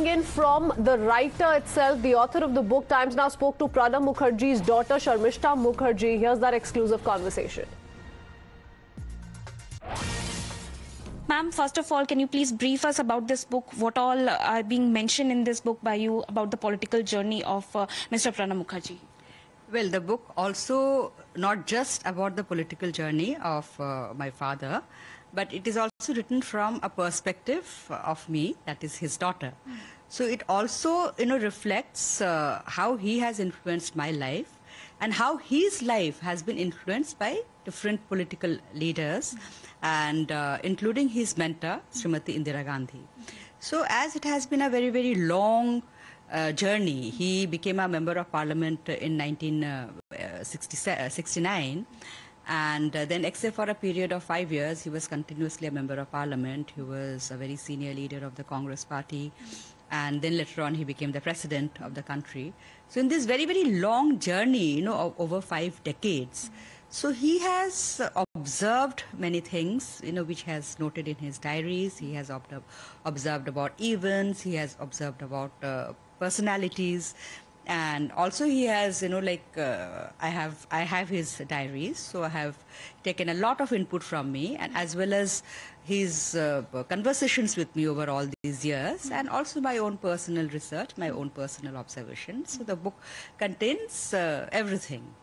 coming in from the writer itself, the author of the book. Times now spoke to Pranab Mukherjee's daughter, Sharmistha Mukherjee. Here's that exclusive conversation. Ma'am, first of all, can you please brief us about this book? What all are being mentioned in this book by you about the political journey of Mr. Pranab Mukherjee? Well, the book also not just about the political journey of my father, but it is also written from a perspective of me, that is his daughter. So it also, reflects how he has influenced my life and how his life has been influenced by different political leaders and including his mentor, Srimati Indira Gandhi. So as it has been a very, very long journey, he became a member of parliament in 1969. And then, except for a period of 5 years, he was continuously a member of parliament. He was a very senior leader of the Congress party. And then later on, he became the president of the country. So in this very, very long journey, of over 5 decades, so he has observed many things, which he has noted in his diaries. He has observed about events. He has observed about personalities. And also he has, I have his diaries, so I have taken a lot of input from me, and as well as his conversations with me over all these years, and also my own personal research, my own personal observations. So the book contains everything.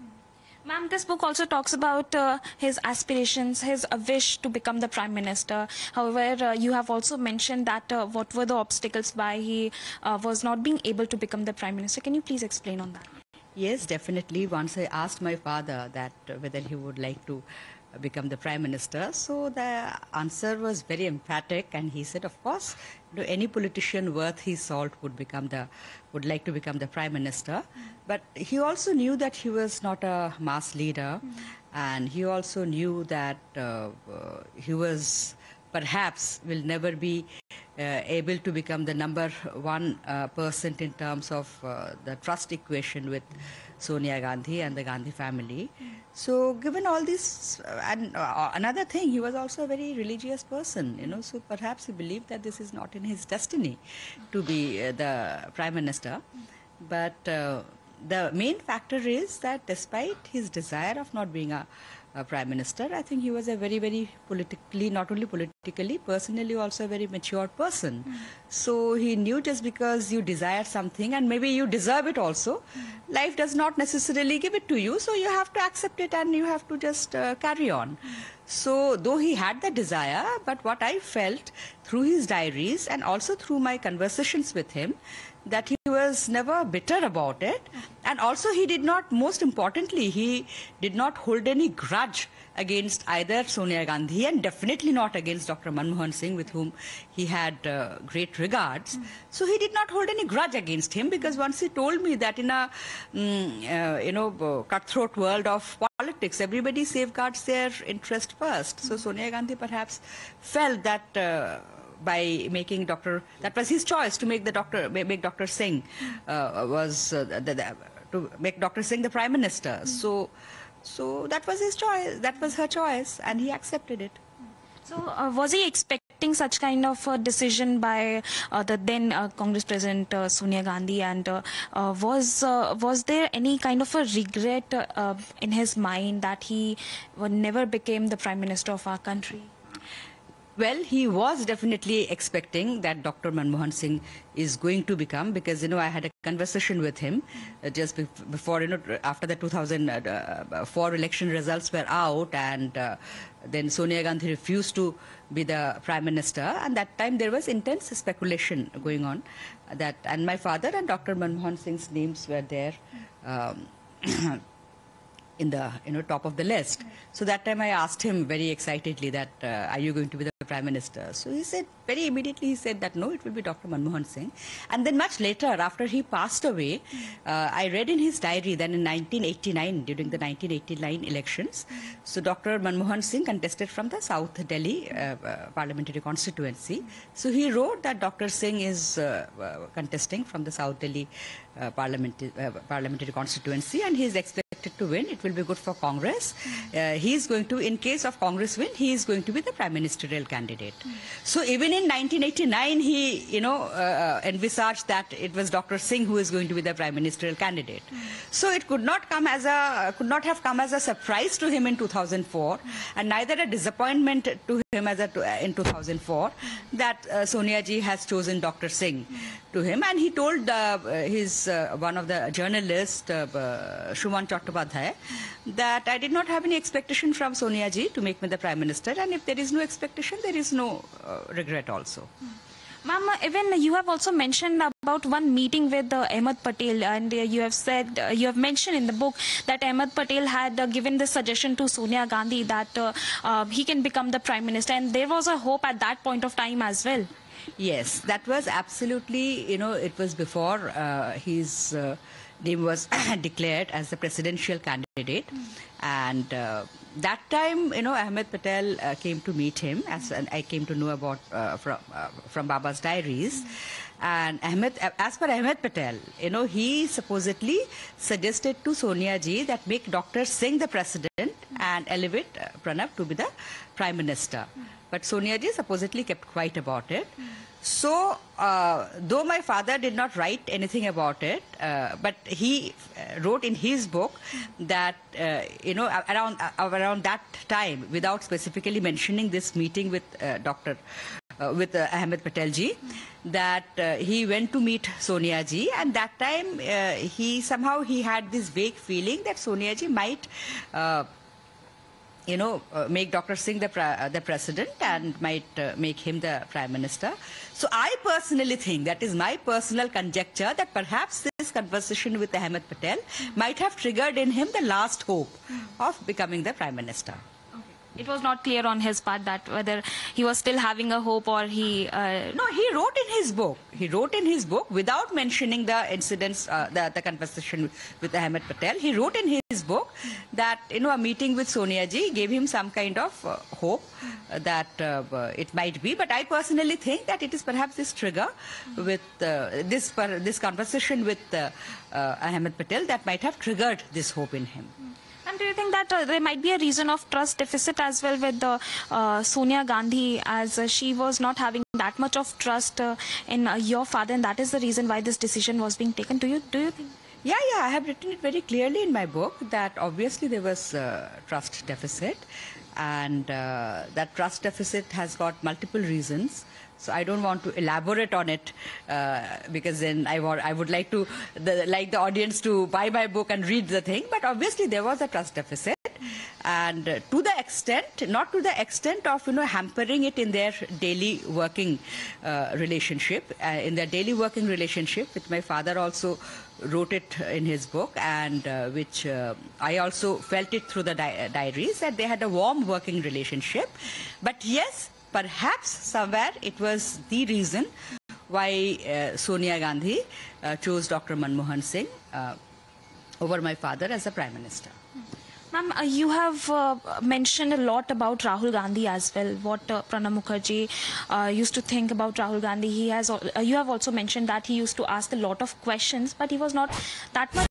Ma'am, this book also talks about his aspirations, his wish to become the Prime Minister. However, you have also mentioned that what were the obstacles why he was not being able to become the Prime Minister. Can you please explain on that? Yes, definitely. Once I asked my father that whether he would like to become the Prime Minister, so the answer was very emphatic, and he said, of course, any politician worth his salt would like to become the Prime Minister. But he also knew that he was not a mass leader, and he also knew that he was perhaps will never be able to become the #1 person in terms of the trust equation with Sonia Gandhi and the Gandhi family. So given all this, and another thing, he was also a very religious person, so perhaps he believed that this is not in his destiny to be the Prime Minister. But the main factor is that despite his desire of not being a Prime Minister, I think he was a very, very politically, not only politically, personally also a very mature person. So he knew just because you desire something and maybe you deserve it also, life does not necessarily give it to you. So you have to accept it and you have to just carry on. So though he had the desire, but what I felt through his diaries and also through my conversations with him, that he was never bitter about it, and also he did not, most importantly, he did not hold any grudge against either Sonia Gandhi and definitely not against Dr. Manmohan Singh, with whom he had great regards. So he did not hold any grudge against him, because once he told me that in a cutthroat world of politics, everybody safeguards their interest first. So Sonia Gandhi perhaps felt that by making that was his choice to make make Dr. Singh to make Dr. Singh the Prime Minister. So that was his choice, that was her choice, and he accepted it. So was he expecting such kind of a decision by the then Congress President Sonia Gandhi, and was there any kind of a regret in his mind that he never became the Prime Minister of our country? Well, he was definitely expecting that Dr. Manmohan Singh is going to become, because, I had a conversation with him just before, after the 2004 election results were out, and then Sonia Gandhi refused to be the Prime Minister, and that time there was intense speculation going on that, and my father and Dr. Manmohan Singh's names were there in the top of the list. So that time I asked him very excitedly that, are you going to be the Prime Minister? So he said, very immediately he said that no, it will be Dr. Manmohan Singh. And then much later, after he passed away, I read in his diary that in 1989, during the 1989 elections, so Dr. Manmohan Singh contested from the South Delhi parliamentary constituency. So he wrote that Dr. Singh is contesting from the South Delhi parliamentary constituency, and he is expected to win. It will be good for Congress. He is going to, in case of Congress win, he is going to be the prime ministerial candidate. So even in 1989 he, envisaged that it was Dr. Singh who is going to be the prime ministerial candidate. So it could not have come as a surprise to him in 2004, and neither a disappointment to him in 2004 that Sonia ji has chosen Dr. Singh to him. And he told one of the journalists, Shuman Chattopadhyay, that I did not have any expectation from Sonia ji to make me the prime minister, and if there is no expectation, there is no regret also. Ma'am, even you have also mentioned about one meeting with Ahmed Patel, and you have mentioned in the book that Ahmed Patel had given the suggestion to Sonia Gandhi that he can become the prime minister, and there was a hope at that point of time as well. Yes, that was absolutely, it was before his name was declared as the presidential candidate. And that time, Ahmed Patel came to meet him, as I came to know about from Baba's diaries. And as per Ahmed Patel, he supposedly suggested to Sonia ji that make Dr. Singh the president and elevate Pranab to be the prime minister. But Sonia ji supposedly kept quiet about it. So, though my father did not write anything about it, but he wrote in his book that, around that time, without specifically mentioning this meeting with Ahmed Patel ji, that he went to meet Sonia ji, and that time he had this vague feeling that Sonia ji might make Dr. Singh the president and might make him the prime minister. So I personally think, that is my personal conjecture, that perhaps this conversation with Ahmed Patel might have triggered in him the last hope of becoming the prime minister. It was not clear on his part that whether he was still having a hope or he... No, he wrote in his book. He wrote in his book without mentioning the incidents, the conversation with Ahmed Patel. He wrote in his book that, a meeting with Sonia ji gave him some kind of hope that it might be. But I personally think that it is perhaps this trigger with this conversation with Ahmed Patel that might have triggered this hope in him. And do you think that there might be a reason of trust deficit as well with Sonia Gandhi, as she was not having that much of trust in your father, and that is the reason why this decision was being taken? Do you think? Yeah, I have written it very clearly in my book that obviously there was trust deficit, and that trust deficit has got multiple reasons. So I don't want to elaborate on it because then I would like the audience to buy my book and read the thing. But obviously there was a trust deficit, and to the extent, not to the extent of hampering it in their daily working relationship. In their daily working relationship, which my father also wrote it in his book, and which I also felt it through the diaries, that they had a warm working relationship. But yes, perhaps somewhere it was the reason why Sonia Gandhi chose Dr. Manmohan Singh over my father as a prime minister. Ma'am, you have mentioned a lot about Rahul Gandhi as well, what Pranab Mukherjee used to think about Rahul Gandhi. You have also mentioned that he used to ask a lot of questions, but he was not that much